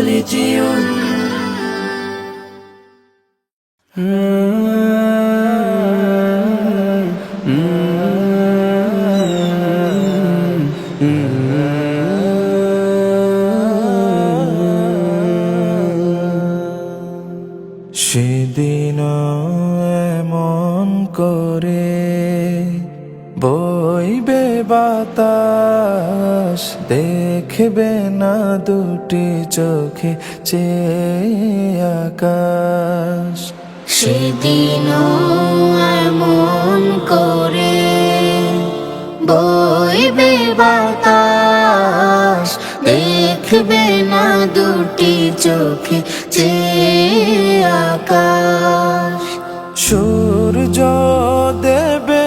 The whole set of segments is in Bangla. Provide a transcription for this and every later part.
কলেজিয়ম। সেদিন এমন করে বইবে বাতাস, দেখবে না দুটি চোখে চেয়ে আকাশ। সেদিন এমন করে বইবে বাতাস, দেখবে না দুটি চোখে চেয়ে আকাশ। সূর্য দেবে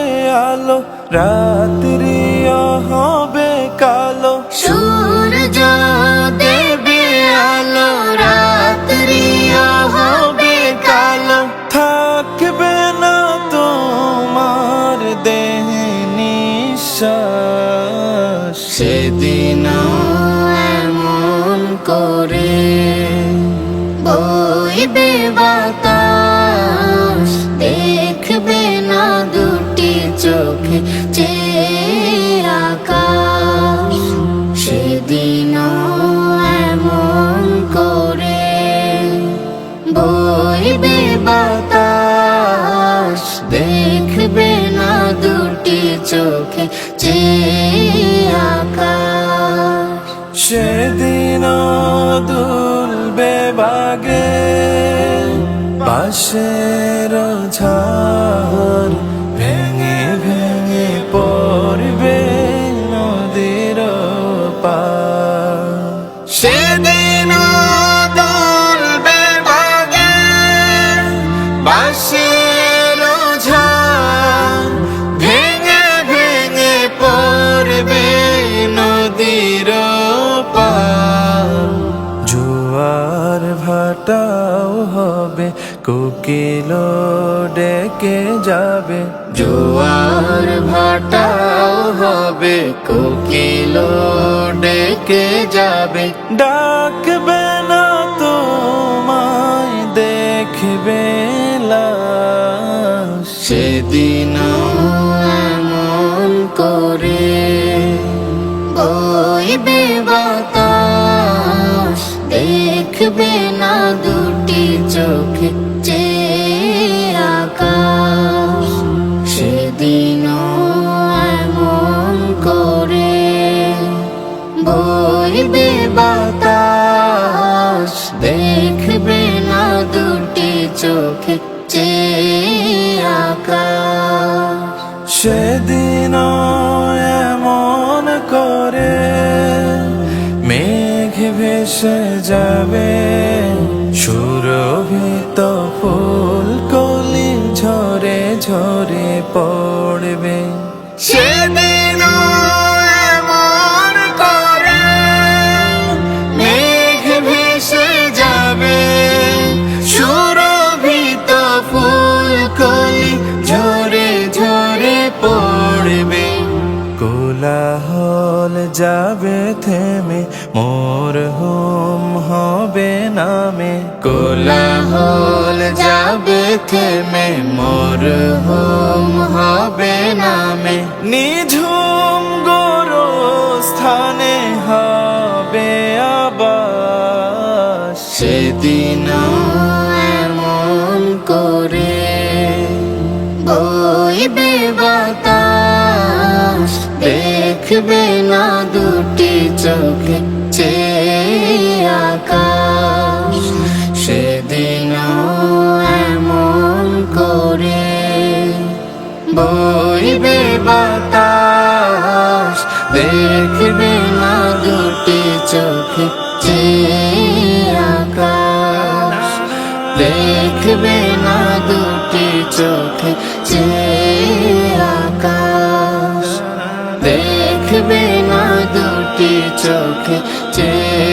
আলো, রাত্রিও হবে কালো। সূর্য দেবে আলো, রাত্রিও হবে কালো। থাকবে না তোমার দেহে নিঃশ্বাস। সেদিন এমন করে বইবে বাতাস, দেখবে না দুটি চোখে চেয়ে আকাশ। সেদিন এমন করে বইবে বাতাস, দেখবে না দুটি চোখে চেয়ে আকাশ। সেদিন দুলবে বাগে বাঁশের ঝাড়, ভেঙে ভেঙে পড়বে নদীর পার। সেদিন দুলবে বাগে বাঁশের ঝাড়, ভেঙে ভেঙে পড়বে নদীর পার। জোয়ার ভাটাও হবে, কোকিল ডেকে যাবে। জোয়ার ভাটাও হবে, কোকিল ডেকে যাবে। ডাকবে না তোমায়, দেখবে লাশ। সেদিন এমন করে বইবে বাতাস, দেখবে না দুটি চোখে চেয়ে আকাশ। সেদিন এমন করে বইবে বাতাস, দেখবে না দুটি চোখে চেয়ে আকাশ। সেদিন এমন করে মেঘ ভেসে যাবে, সুরভিত ফুল কলি ঝরে ঝরে পড়বে। সেদিন এমন করে মেঘ ভেসে যাবে, সুরভিত ফুল কলি ঝরে ঝরে পড়বে। কোলাহল যাবে থেমে, মোর হোম হবে নামে। কোলাহল যাবে থেমে, মোর হোম হবে নামে। নিঝুম গোরস্থানে হবে আবাস। সেদিন এমন করে বইবে বাতাস, দেখবে না দুটি চোখে চেয়ে আকাশ। সেদিন এমন করে বইবে বাতাস, দেখবে না দুটি চোখে চেয়ে আকাশ। দেখবে না দুটি চোখে চেয়ে আকাশ। দেখবে না দুটি চোখে চেয়ে